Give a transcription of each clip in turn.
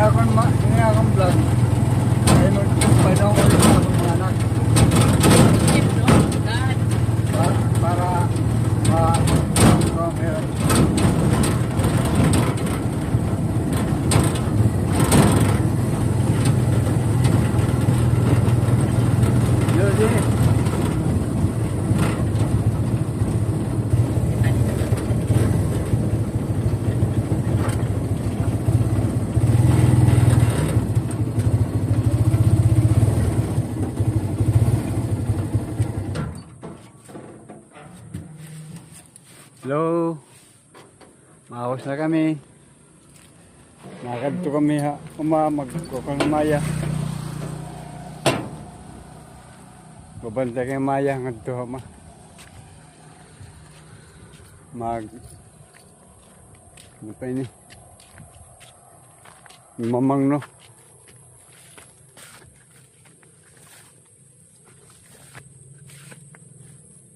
akong vlog. Ay magpapay na ako ulit sa akong mga anak. Para meron. Yun. Hello. Mahawas na kami. Nakadto kami magkukulmaya. Babantay kay Maya ngadto ma. Ano pa ini? Mamang no.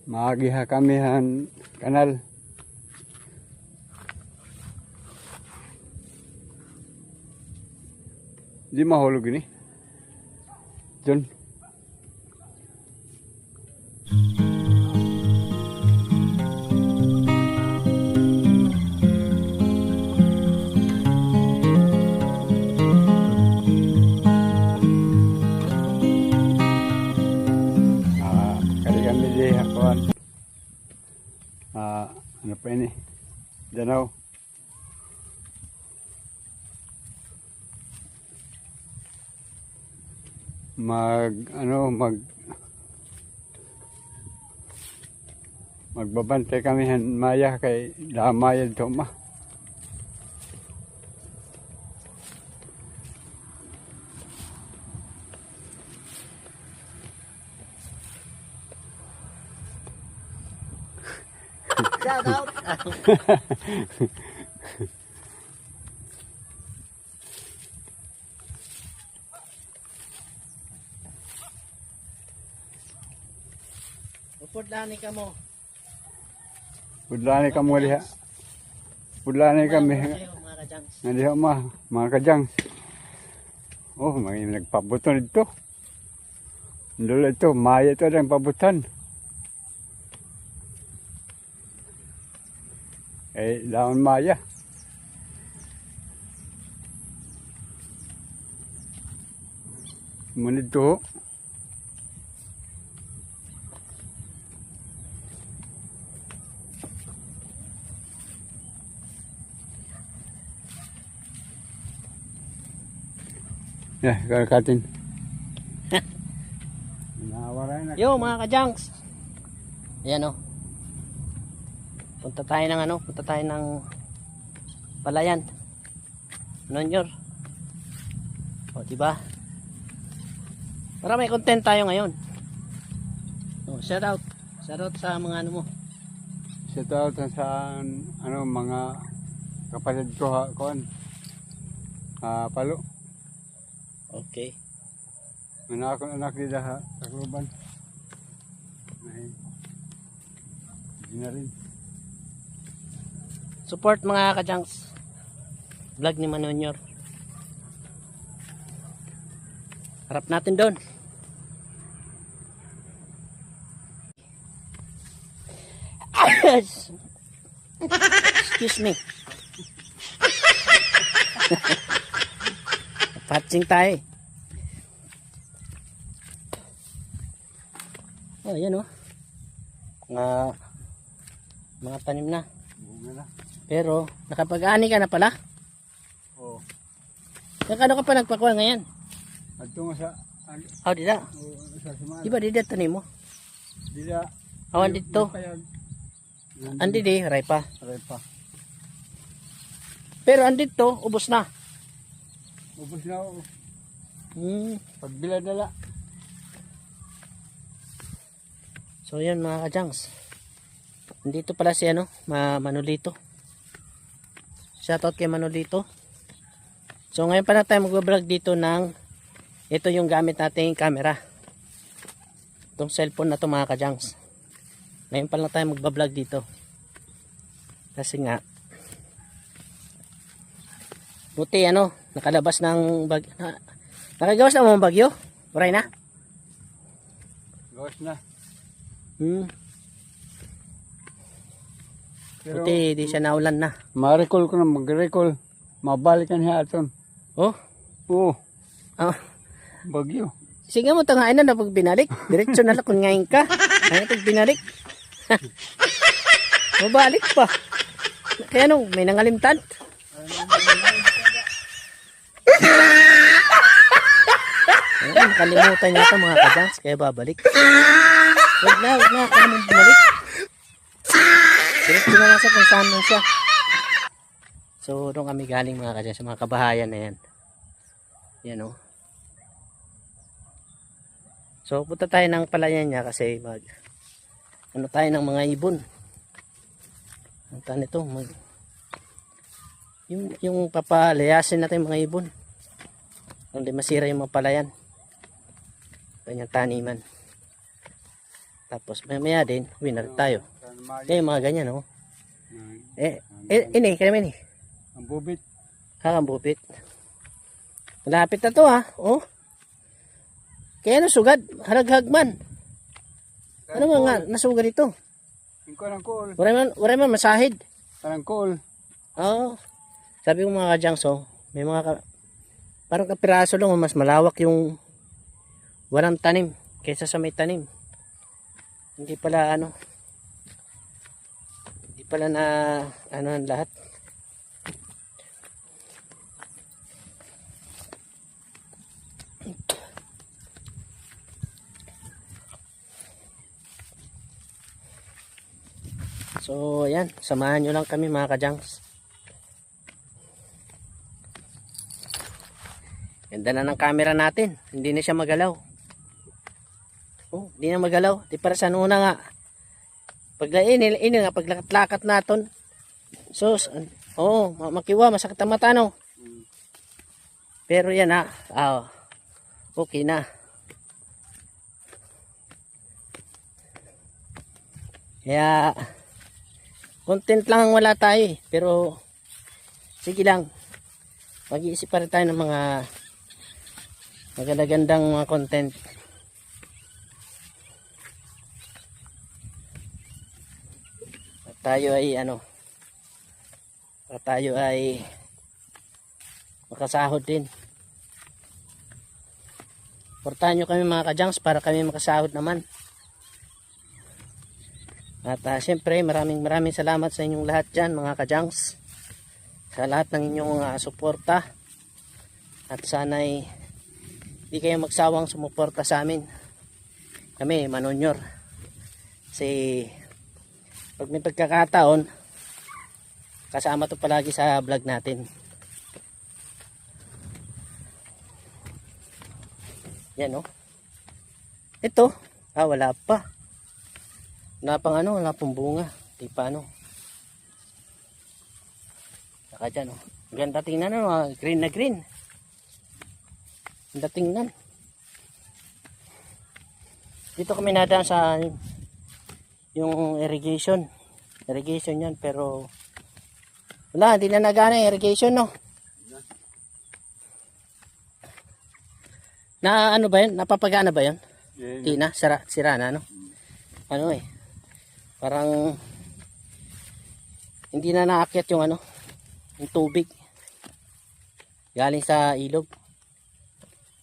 Maagiha kami han kanal. Di mahulog ini. Diyan. Kali kami di hakuan. Ano pa ini? Danau. Magbabantay kami han Maya kay damay to ma. Shout out. Pudlani ka mo. Pudlani ka mo diha. Pudlani kami. Mga kajangs. Diha mga kajangs. Oh, may nagpabuton dito. Dulu ito, Maya ito ang pabutan. Daon Maya. Munid to. Ya, kalkatin. Yo mga kajangs. Ayan o. Punta tayo ng Palayan. Nonyor. O, diba? Para may content tayo ngayon. O, shout out. Shout out sa mga ano mo. Shout out sa mga kapatid ko kon. Palo. Okay. Mana akong anak nila ha, Tacloban. Hindi na rin. Support mga kajangs. Vlog ni Manonyor. Harap natin doon. Excuse me. Patching tayo. Oh, yan oh. Mga tanim na. Pero nakapag-ani ka na pala? Oo. Ano ka pa nagpakuha ngayon? Adto nga sa Oh, dida. sa sumaan. Di ba dida tanim mo? Dila. Awan dito. Andi di, ray pa. Repa. Pero andito, ubos na. Ubus na ako. Hmm. Pagbila dala. So yan mga kajangs. Nandito pala si Manolito. Shoutout kay Manolito. So ngayon pa na tayo mag-vlog dito ng ito yung gamit nating camera. Itong cellphone na to mga kajangs. Ngayon pa lang tayo mag-vlog dito. Kasi nga buti Nakalabas ng bagyo. Nakagawas na mga bagyo? Uray na? Gawas na. Pero, Buti di siya naulan na. ma-recall ko na, mag-recall. Mabalikan niya aton. Oh? Oo, Ah. bagyo. Sige mo, tangain na pag binalik. Diretso na lang kung ngayon ka. Ngayon pag binalik. Mabalik pa. Kaya no, may nangalimtan. Ayun, nakalimutan niya ito mga kajangs, kaya babalik. Huwag na, kaya mo bumalik. Diretso na lang sa kung saan lang siya. So, doon kami galing mga kajangs, sa mga kabahayan na yan. Yan o. So, punta tayo ng palayan niya kasi ano tayo ng mga ibon. Ang tayo nito, yung papalayasin natin yung mga ibon. Hindi masira yung mga palayan. Kanyang taniman. Tapos maya din, winner tayo. Yung mga ganyan, oh. Ini, kaya ini. Ang bubit. Ang bubit. Malapit na to, ha. Oh. Kaya ano sugad, halaghag man. Ano nga nasugad ito? Yung karang kool. Waray man masahid. Karang kool. Oo. Sabi ko mga kajangs, oh, may mga parang kapiraso lang, mas malawak yung walang tanim kaysa sa may tanim. Hindi pala na ang lahat. So, ayan. Samahan nyo lang kami mga kajangs. Ganda na ng camera natin. Hindi na siya magalaw. Oh, hindi na magalaw. Di para sa una nga. Ini nga, paglakat-lakat natin. So, makiwa, masakit ang mata, no? Pero yan ha. Okay na. Kaya, content lang ang wala tayo eh. Pero, sige lang. Mag-iisip pa rin tayo ng mga magandang mga content. At tayo ay makasahod din. Portahan nyo kami mga kajangs para kami makasahod naman. At siyempre maraming salamat sa inyong lahat dyan mga kajangs. Sa lahat ng inyong suporta. At sana'y di kayo magsawang sumuporta sa amin. Kami manunyor. Kasi pag may pagkakataon, kasama to palagi sa vlog natin. Yan o. Ito, wala pa. Wala pang wala pang bunga. Di pa Saka dyan o. Ganda tingnan green na green. Ganda tingnan. Dito kami nadaan sa yung irrigation. Irrigation yan pero wala, hindi na nagana yung irrigation no. Na ba yun? Napapagana ba yun? Yeah, Di na, sira na parang hindi na naakyat yung yung tubig galing sa ilog.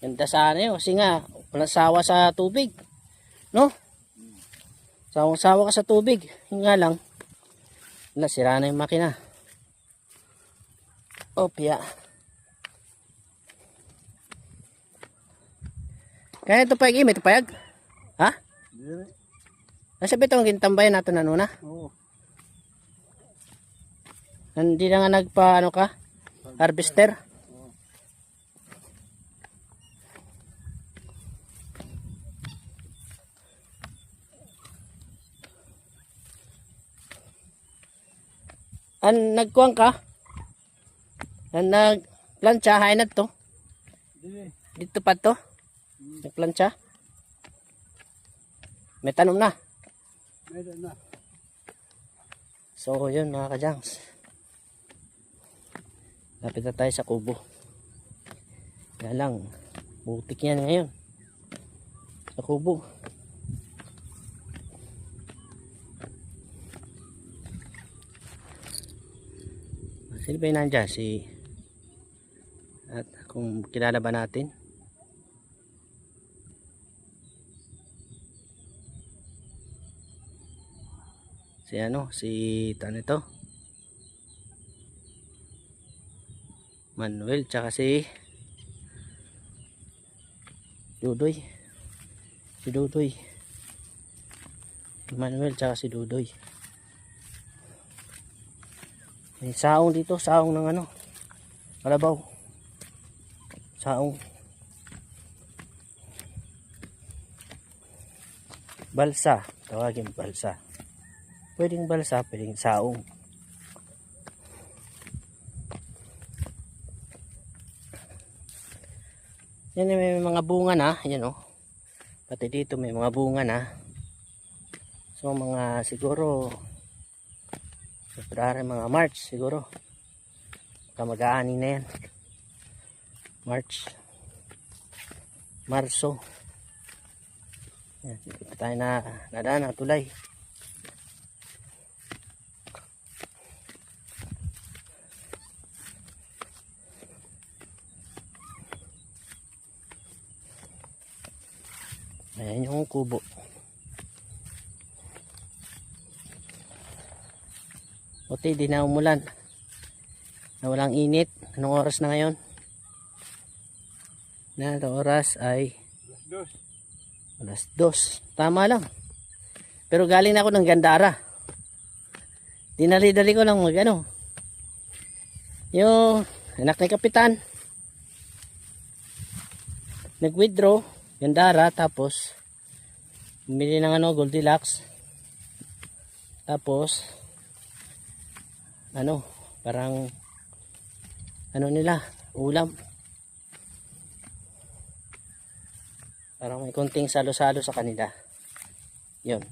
Ganda sana yun kasi nga walang sawa sa tubig no, sawang-sawa ka sa tubig. Yung nga lang sira na yung makina. Opya. Kaya ito payag, may ito payag? Ha? Nasa ba itong gintambayan natin na? Oo. Hindi na nga nagpa ka? Harvester? Nagkuhan ka? Nagplansya, hain na to? Dito pa to? Nagplansya? May tanom na? Meron na. So yun mga kajangs. Lapit na tayo sa kubo. Kaya lang, butik yan ngayon. Sa kubo. Sino ba yung nandyan? At kung kilala ba natin? Si Tanito. Manuel, tsaka si Dudoy. Si Dudoy. Manuel, tsaka si Dudoy. May saong dito, saong ng ano, kalabaw. Saong. Balsa, tawagin balsa. Pwedeng balsa, pwedeng saong. Yan, may mga bunga na, yan oh. Pati dito may mga bunga na. So mga siguro February, mga March siguro. Mag-aani na yan. March. Marso. Yan, dito tayo na nadaan na tulay. Ayan yung kubo. Buti di na umulan. Na walang init. Anong oras na ngayon? Na oras ay alas 2. Tama lang. Pero galing na ako ng Gandara. Dinali-dali ko lang mag-ano. Yung anak ni Kapitan nag-withdraw Gandara, tapos bumili ng ano, Goldilocks. Tapos ano, parang ano nila, ulam. Parang may konting salo-salo sa kanila. Yun.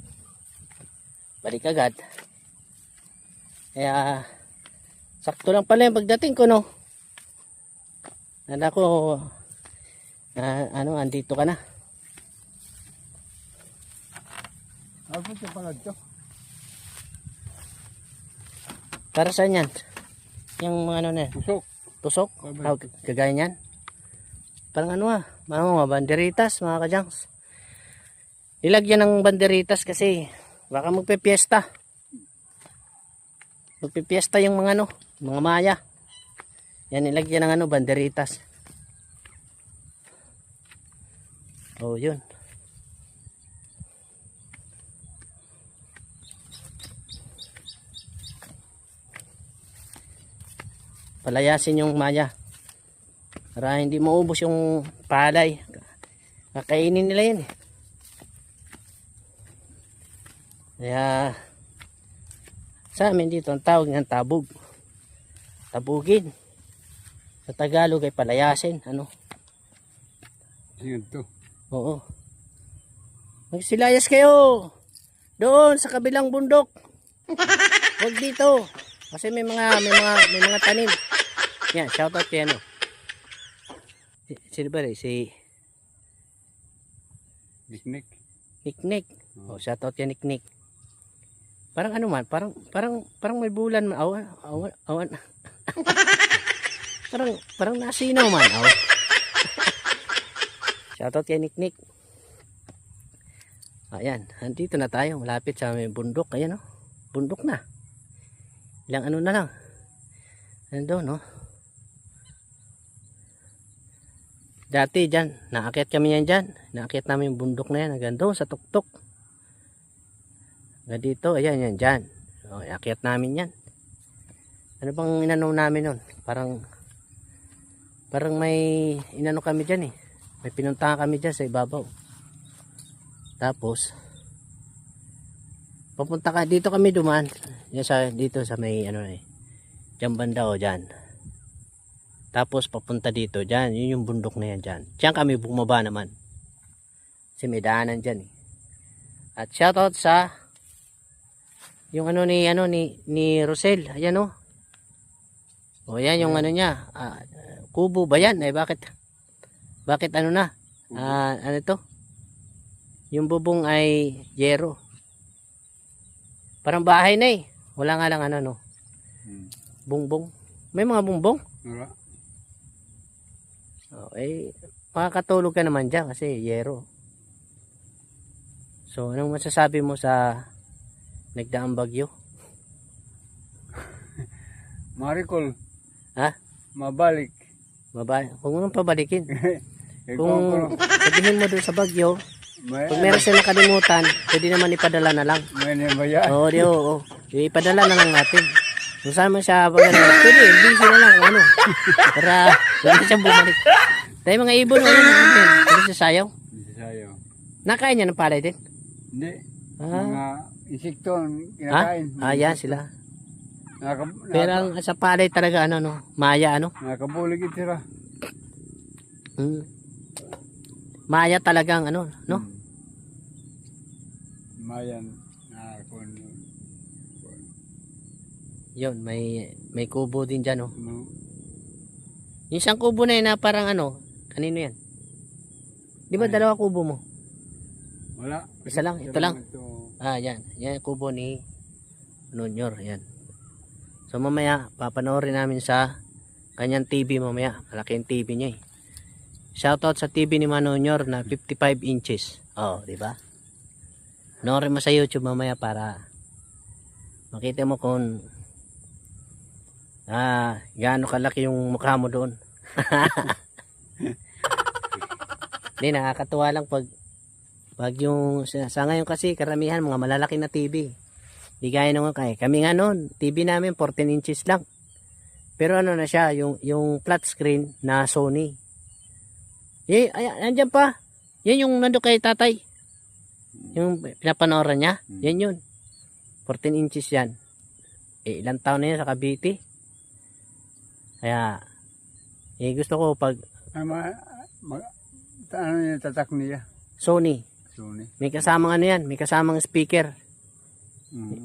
Balik agad. Kaya sakto lang pala yung pagdating ko, no. Nala ko ano, andito ka na. Ako siya pala ito. Para saan yan? Yung mga ano na yan? Pusok. Tusok? Kagaya niyan? Parang ano mga banderitas, mga kajangs. Ilagyan ng banderitas kasi baka magpipiesta. Magpipiesta yung mga ano, mga maya. Yan, ilagyan ng ano, banderitas. Oh, yun. Palayasin yung maya para hindi maubos yung palay. Kakainin nila yan eh. Kaya sa amin dito ang tawag ng tabog. Tabugin. Sa Tagalog ay palayasin. Ano? Yan to. Oo. Magsilayas kayo doon sa kabilang bundok. Huwag dito. Kasi may mga tanim. Yan, shout out kay ano. Sino ba rin? Si Nick. Oh, shout out kay Nick. Parang ano man, parang may bulan man. Awan. parang nasinaw man. Shout out kay Nick. Ayan, andito na tayo, malapit sa may bundok. Ayan oh. Bundok na. Ilang ano na lang. Nandun no. Dati dyan, naakyat kami yan dyan. Naakyat namin yung bundok na yan. Hanggang doon sa tuktok. Hanggang dito, ayan yan dyan. O, akyat namin yan. Ano bang inano namin nun? Parang may inano kami dyan eh. May pinuntahan kami dyan sa ibabaw. Tapos, papunta ka, dito kami dumaan. Yan dito sa may ano eh. Diyan banda o dyan. Tapos papunta dito dyan. Yun yung bundok na yan dyan. Diyan kami bumaba naman. Kasi may daanan dyan eh. At shoutout sa yung ano ni Rosel. Ayan o. O yan yung ano niya. Kubo ba yan? Eh bakit? Bakit ano na? Ano to? Yung bubong ay yero. Parang bahay na eh. Wala nga lang ano no. Bungbong. May mga bungbong? Wala. Oh, eh, makakatulog ka naman dyan kasi yero. So, anong masasabi mo sa nagdaang bagyo? Maricol. Ha? Mabalik. Huwag mo nang pabalikin. Ikaw Kung ko. sabihin mo doon sa bagyo, May, pag meron silang nakalimutan, pwede naman ipadala na lang. may nabayaan. Oo, oo. Ipadala na lang natin. Kung saan man siya pag ano, pwede, busy na lang kung ano. Para pwede siya bumalik. Tayo mga ibon, pwede siya sayaw. Hindi sayo. Nakain niya ng palay din. Hindi. Ah. Mga insekto ang Ha? kinakain. Yan sila. Naka, Pero ang sa palay talaga, ano, no, maya, ano. nakabulig ito sila. Maya talagang, ano, no. Mayan. Yun, may kubo din dyan, no. No. Yung isang kubo na yun na parang ano, kanino yan? Di ba Ay. dalawa kubo mo? Wala. Isa lang, ito lang. Ito. Yan. Yan yung kubo ni Nunyor, yan. So mamaya, papanoorin namin sa kanyang TV mamaya. Malaki yung TV niya eh. Shoutout sa TV ni Manunyor na 55 inches. Oh, di ba? Panoorin mo sa YouTube mamaya para makita mo kung gaano kalaki yung mukha mo doon. Hindi, nakakatuwa lang pag yung sa ngayon kasi karamihan mga malalaki na TV. Di gaya nung kami nga noon, TV namin 14 inches lang. Pero ano na siya, yung flat screen na Sony. Nandiyan pa. Yan yung nando kay tatay. Yung pinapanooran niya, yan yun. 14 inches yan. Ilang taon na yan sa Cavite. Kaya, gusto ko pag Ano yung tatak niya? Sony, Sony. may kasamang ano yan, may kasamang speaker.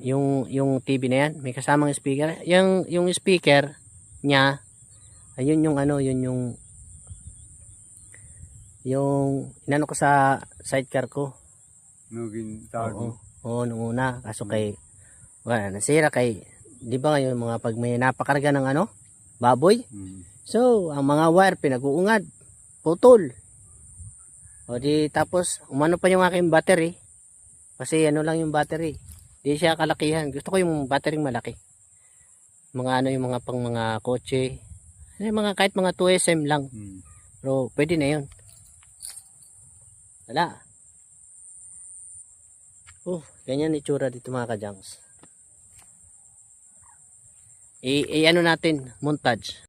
Yung TV na yan, may kasamang speaker. Yung speaker niya, ayun yung ano, yung inano ko sa sidecar ko. Nugin tawag mo. Oo, nung una. Kaso wala, nasira di ba ngayon mga pag may napakarga ng ano, baboy. So, ang mga wire pinag-uungad, putol. O di tapos, umano pa yung aking battery. Kasi ano lang yung battery. Di siya kalakihan. Gusto ko yung battery malaki. Mga ano yung mga pang mga kotse. Kahit mga 2SM lang. Pero pwede na yun. Wala. Ganyan itsura dito mga kajangs. Ano natin, montage.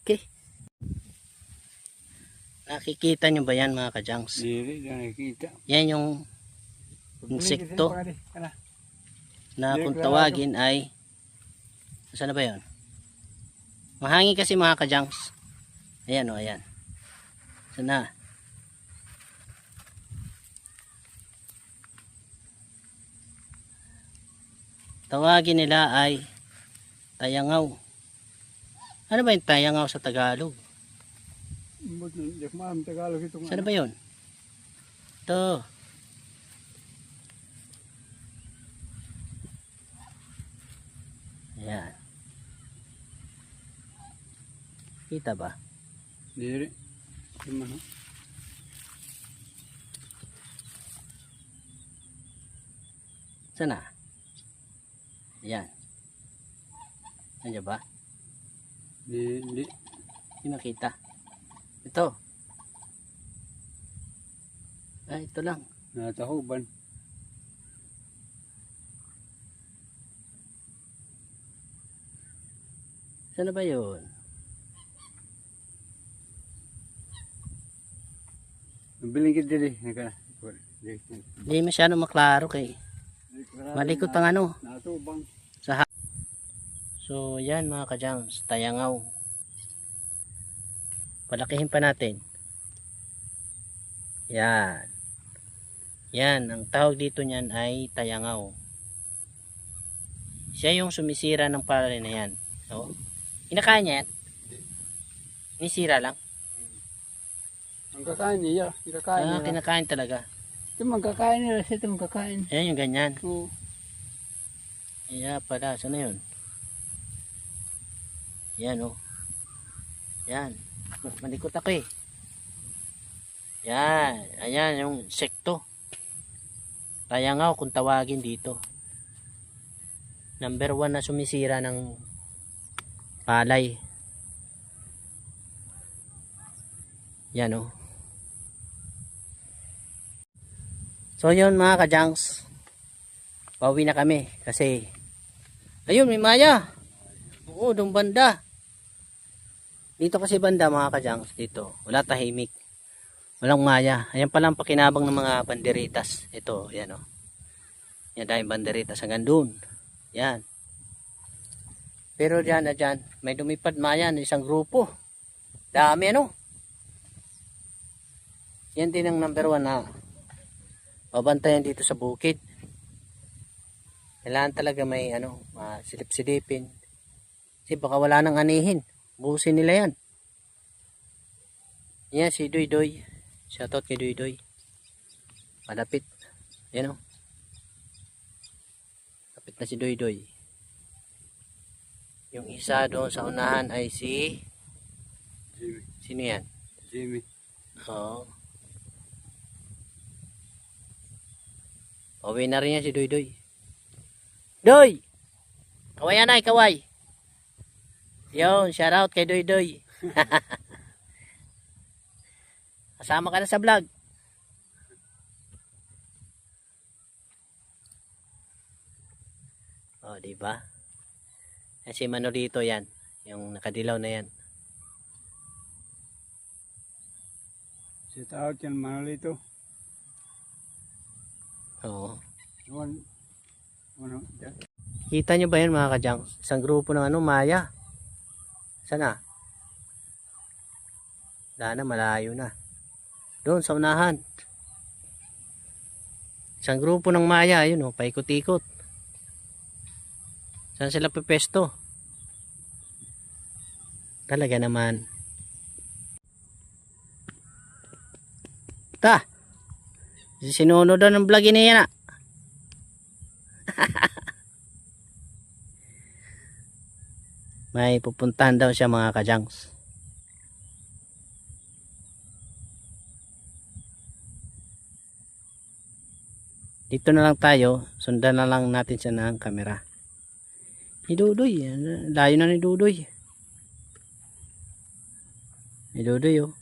Okay. Nakikita nyo ba yan mga kajangs? Dili, nakikita. Yan yung insekto na kung tawagin ay saan na ba yun? Mahangin kasi mga kajangs. Ayan o, ayan. Sana. Tawagin nila ay tayangaw. Ano ba yung tayangaw sa Tagalog? Saan ba yun? Ito. Ayan. Kita ba? Dili. Sana. Ayan. Nandiyan ba? Hindi. Hindi makita. Ito. ito lang. Natahuban. Saan na ba yun? Biling kita dili. Hindi masyado maklaro kay malikot ang ano. Natubang. So yan mga kajangs, tayangaw. Palakihin pa natin. Yan. Yan, ang tawag dito niyan ay tayangaw. Siya yung sumisira ng palay na yan. So, kinakain niya yan. Sinisira lang. Ang kakain niya. Kakain nila. Kinakain talaga. Ito magkakain nila. Ito magkakain. Yan yung ganyan. Oo. Iya pala, saan na yun? Yan oh. Yan. Malikot ako eh. Yan. Ayan yung sekto. Tayangaw kung tawagin dito. Number 1 na sumisira ng palay. Yan oh. So yun mga kajangs. Pauwi na kami kasi ayun may maya. Oo, doon banda. Dito kasi banda mga kajangs dito. Wala tahimik. Walang maya. Ayan pala ang pakinabang ng mga banderitas. Ito, yan oh. Yan dahil banderitas hanggang doon. Yan. Pero dyan na dyan, may lumipad maya ng isang grupo. Dami ano. Yan din ang number 1 na babantayan dito sa bukid. Kailangan talaga may ano, silip-silipin. Kasi baka wala nang anihin. Buhusin nila yan. Yan si Doy Doy. Shoutout kay Doy Doy. Malapit. Yan o. Lapit na si Doy Doy. Yung isa doon sa unahan ay si Jimmy. sino yan? Jimmy. Oo. Pauwi na rin yan si Doy Doy. Doy! Kaway anay, kaway. Yun, shout out kay Doy Doy. Kasama ka na sa vlog. Oh, di ba? Si Manolito yan, yung nakadilaw na yan. Si tawag yan Manolito. Oo. Ano? Dyan. Kita nyo ba yan mga kadyang? Isang grupo ng ano, maya. Sana? Wala na, malayo na. Doon sa unahan. Isang grupo ng maya, ayun oh, paikot-ikot. Saan sila pepesto? Talaga naman. Ta! Sinunod daw ng vlog niya na. May pupuntahan daw siya mga kajangs. Dito na lang tayo. Sundan na lang natin siya ng camera. Ni Dudoy. Layo na ni Dudoy. Ni Dudoy oh.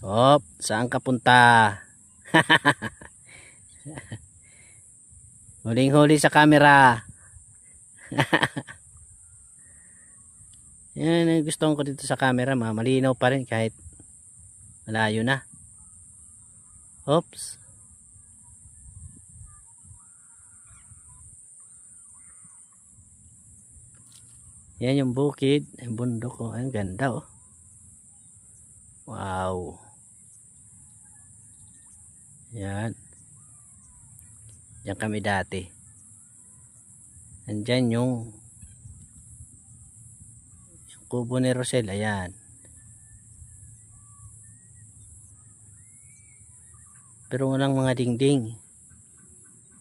Hop, saan ka punta? Huling-huli sa camera. Yan ang gusto ko dito sa camera, malinaw pa rin kahit malayo na. Oops. Yan yung bukid, yung bundok oh, ang ganda oh. Wow. Yan. Diyan kami dati. Andyan yung kubo ni Rosel. Ayan. Pero walang mga dingding.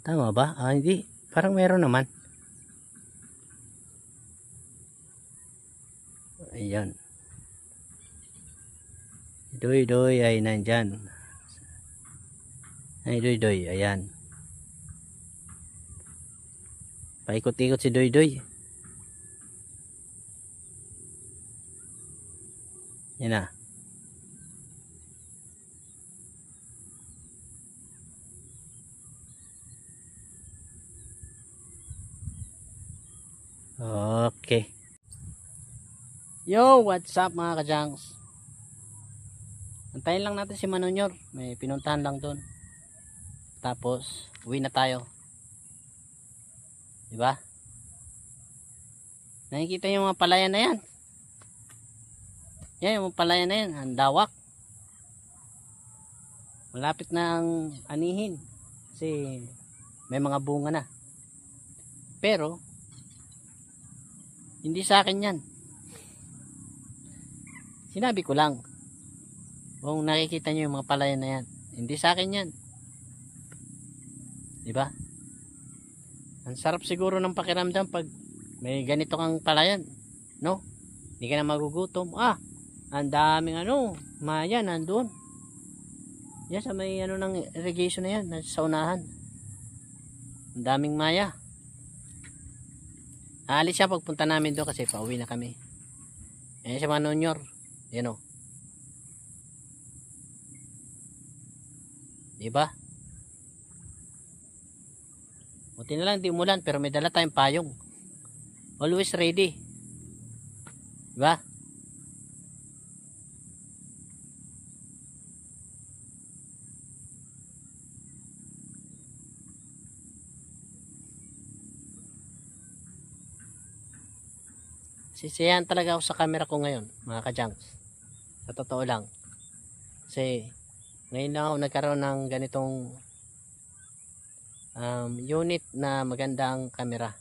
Tama ba? Hindi. Parang meron naman. Ayan. Doy Doy ay nandyan. Ay Doy Doy. Ayan. Paikot-ikot si Doy Doy. Yan na. Okay. Yo, what's up mga kajangs? Antayin lang natin si Manunyor. May pinuntahan lang doon. Tapos, uwi na tayo. Diba? Nakikita yung mga palayan na yan. Yan, yung mga palayan na yan. Ang dawak. Malapit na ang anihin. Kasi may mga bunga na. Pero, hindi sa akin yan. Sinabi ko lang. Kung nakikita nyo yung mga palayan na yan. Hindi sa akin yan. Diba? Ang sarap siguro ng pakiramdam pag may ganito kang palayan. No? Hindi ka na magugutom. Ang daming maya nandun. Yan sa may ng irrigation na yan. Sa unahan. Ang daming maya. Aalis siya pagpunta namin doon kasi pauwi na kami. Ayan siya Manunyor. Yan o. Diba? Buti na lang di umulan pero may dala tayong payong. Always ready. Diba? Sisiyahan talaga ako sa camera ko ngayon, mga kajangs. Sa totoo lang. Kasi, ngayon lang ako nagkaroon ng ganitong unit na magandang camera.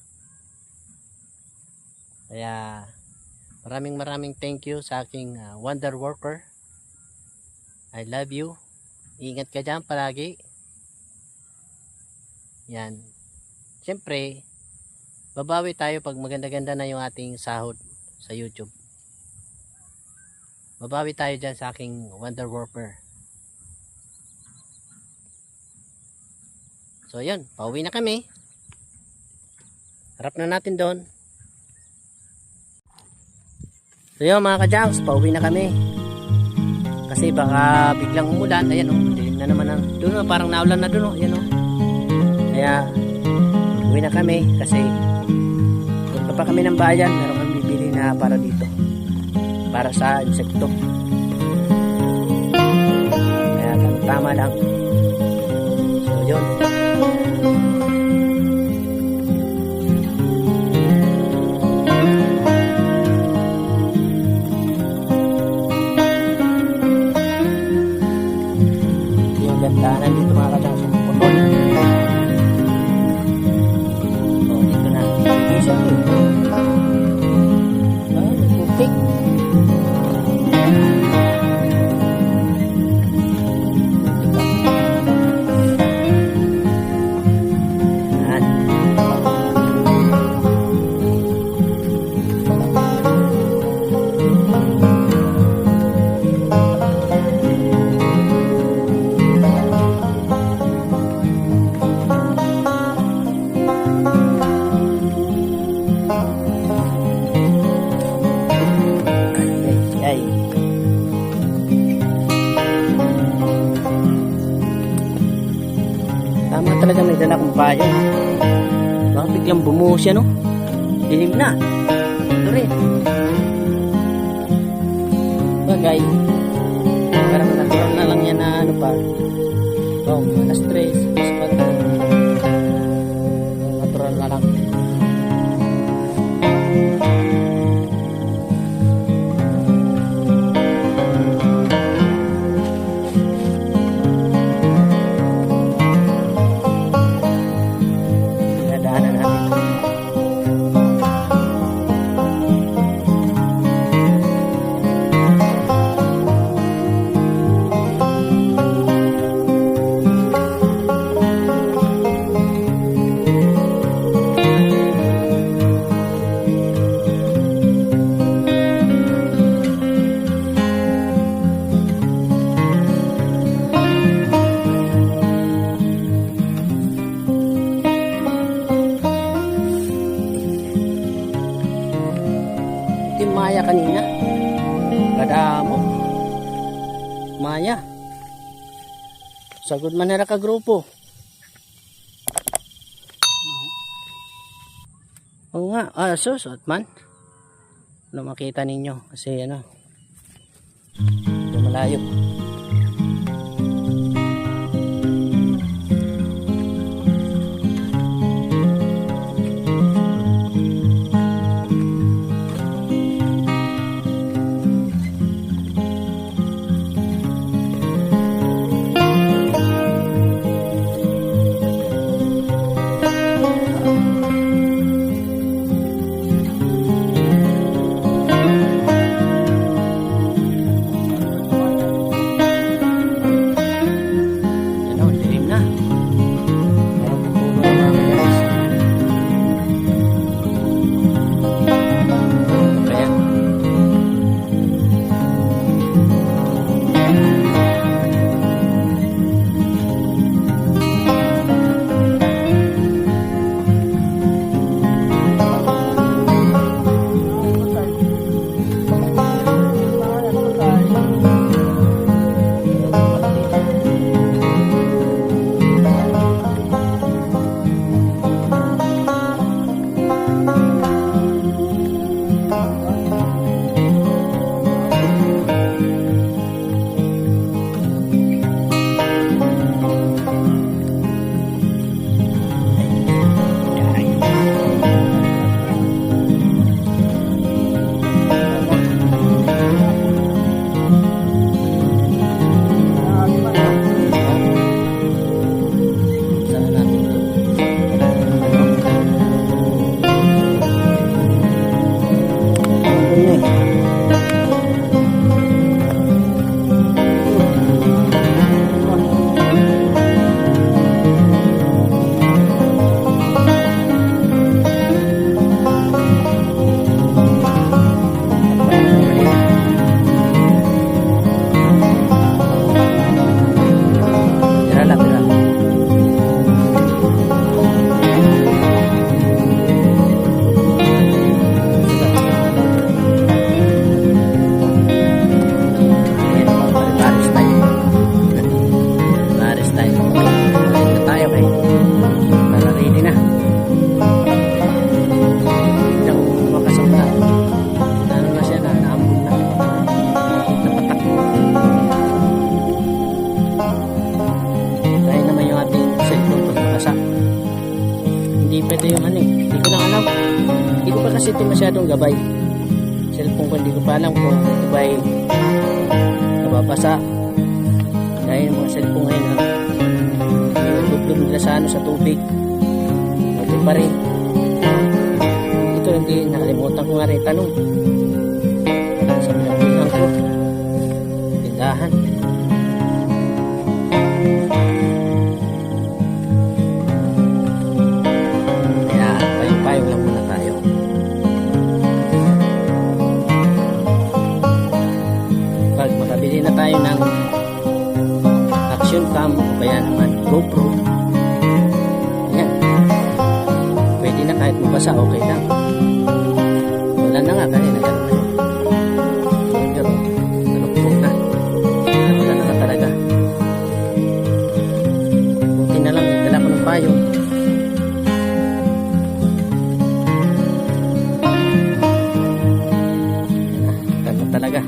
Kaya, maraming thank you sa aking wonder worker. I love you. Ingat ka dyan palagi. Yan. Siyempre, babawi tayo pag maganda-ganda na yung ating sahod sa YouTube. Babawi tayo dyan sa aking wonder worker. So yun, pauwi na kami. Harap na natin doon. So yun mga kajangs, pauwi na kami. Kasi baka biglang umulan. Ayan o, dilim na naman ang doon. Parang naulan na doon o. Ayan o. Kaya uwi na kami kasi punta pa kami ng bayan. Meron kami bibili na para dito. Para sa insekto. Kaya tama lang. So yun. Yung gandanan dito mga kadyang sa putol. So dito na. Isa dito. Putik. Tama talaga may dala kong bayan. Baka biglang bumuhos yan, no? Dilim na. Ito rin. Bagay. Parang natural na lang yan na ano pa. Alas 3. Natural na lang. Maya kanina. Kadamo. Maya. Sagod man nila ka grupo. Oo nga, susot man. Ano makita ninyo kasi ano. Medyo malayo. Ano, dilim na. Parang pupuno na mga guys. Kaya. Saan natin ito? Ano eh? Tira lang, tira. Ayan, baris tayo. Baris tayo. Baris na tayo kay. Para ready na. Yung makasama na. Ano na siya na, naambun na. Napatak. Dahil naman yung ating cellphone pag makasa. Hindi pwede yung ano eh. Hindi ko lang alam. Hindi ko pa kasi ito masyadong gabay. Cellphone ko, hindi ko pa alam kung ito ba ay nababasa. Dahil yung mga cellphone ngayon ha, inudublog nila sa ano, sa tubig. Pwede pa rin. Ito hindi, nakalimutan ko nga rin tanong. Sa pinapihan ko. Tindahan. Kaya payong-payong lang muna tayo. Pag makabili na tayo ng action cam o kaya naman GoPro, yan, pwede na kahit mabasa, okay lang. Wala na nga kanina yan. Pero nalukpong na. Wala na nga talaga. Buti na lang, dala ko ng payong. Yan na talaga.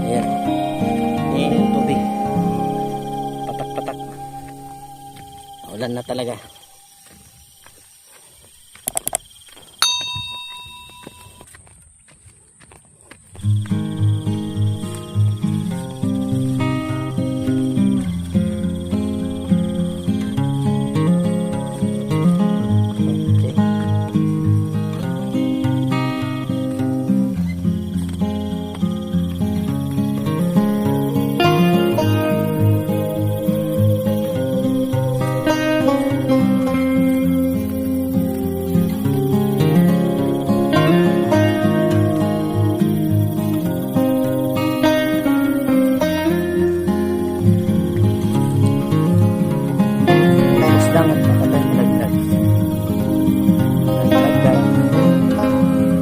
Ayan. Ayan yung tubig. Patak-patak. Ulan na talaga. Okay. Lang at makadagdag. Dagdag.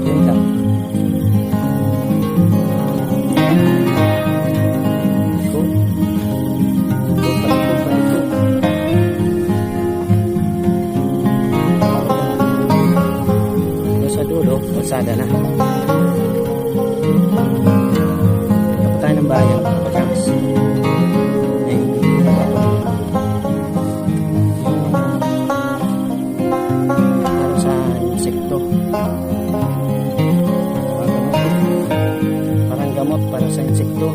Yun lang. kalsada na. Tapos tayo ng bayan mga kajangs. Ay, para sa insekto. Parang gamot para sa insekto.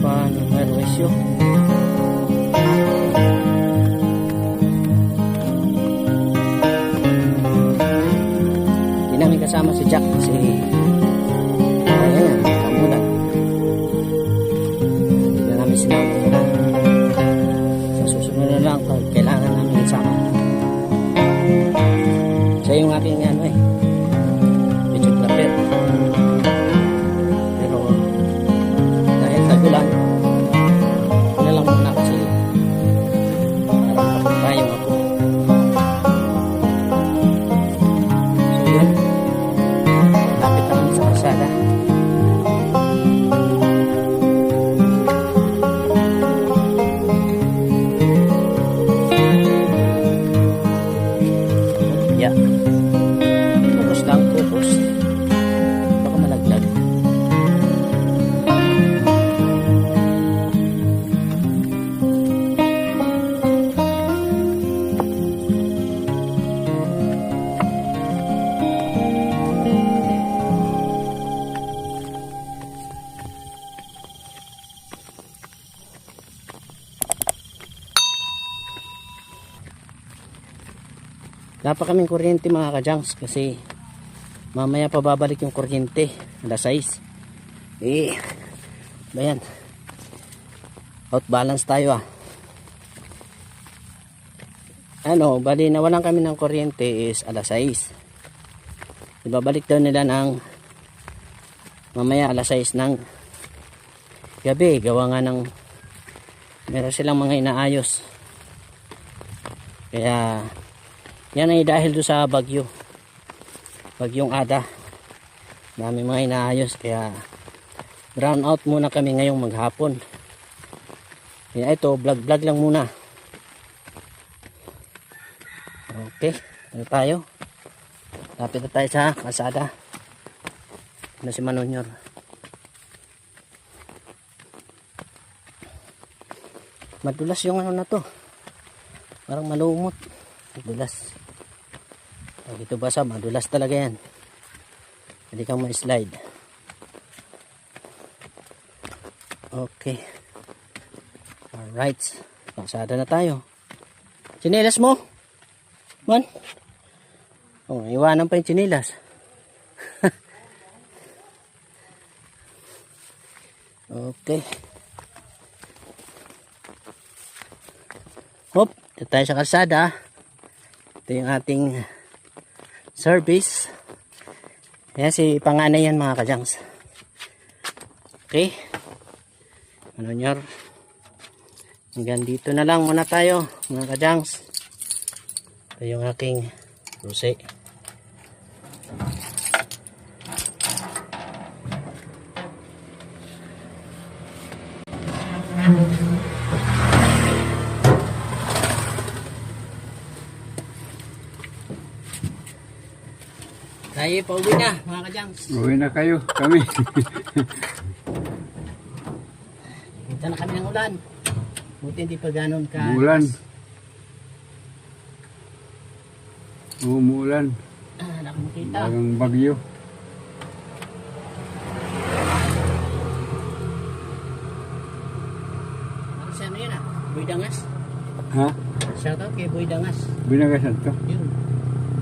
Pa ng merwesyo. Hindi namin kasama si Jack kasi ayan, kamulan. Hindi na namin sinamulan. Sa susunod na lang kailangan namin isama. Siya yung aking medyo klapet. Ulan. Ano lang muna kasi tayo ako. So yun. Lapit na kami sa kalsada. Yeah. Kupos lang, kupos. Baka malaglag. Wala pa kaming kuryente mga kajangs kasi mamaya pa babalik yung kuryente alas 6. Bayan, out balance tayo bali nawalan kami ng kuryente is alas 6. Ibabalik daw nila ng mamaya alas 6 ng gabi, gawa nga ng meron silang mga inaayos. Kaya yan ay dahil doon sa bagyong Ada. Dami mga inaayos kaya brown out muna kami ngayong maghapon. Kaya ito vlog lang muna. Okay, ano tayo? Lapit na tayo sa kalsada. Si Manonyor. Madulas yung na to. Parang malumot. Madulas. Pag ito basa, madulas talaga yan. Hindi kang ma-slide. Okay. Alright. Kalsada na tayo. Tsinelas mo? Man? Oh, iwanan pa yung tsinelas. Okay. Hop, ito tayo sa kalsada. Ito yung ating service. Ayan si panganay yan mga kajangs. Okay. Manonyor. Hanggang dito na lang muna tayo mga kajangs. Ito yung aking rose. Tayo pauwi na mga kajangs. Uwi na kayo, kami. Kita na kami ng ulan. Buti hindi pa ganun ka. Umulan. Umulan. Nakakita. Parang bagyo. Ano yun Boy Dangas. Ha? Shoutout kay Boy Dangas. Binagasan to? Yun.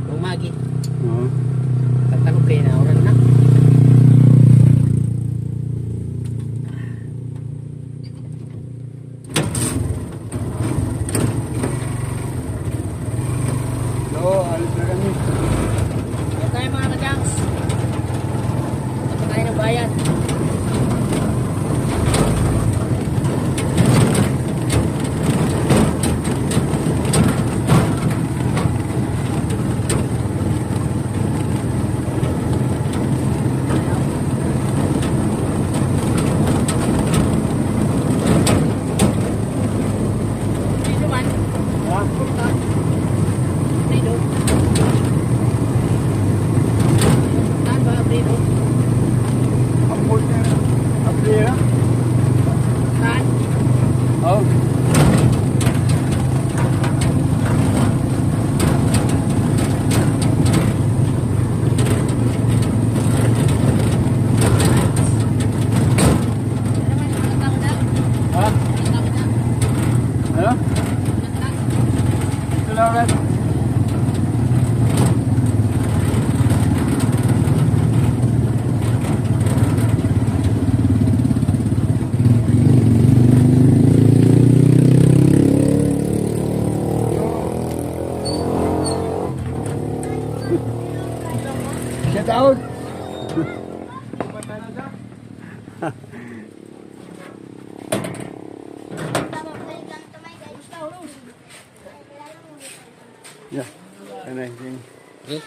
Bumagi. Oo. Tatanong kayo na oran na. Oo, alis na kami. Ito tayo mga kajangs. Ito tayo ng bayan. Dito man. Dito. Ano? Ito lang ulit. Shout out! Yeah. Ano, yung Okay.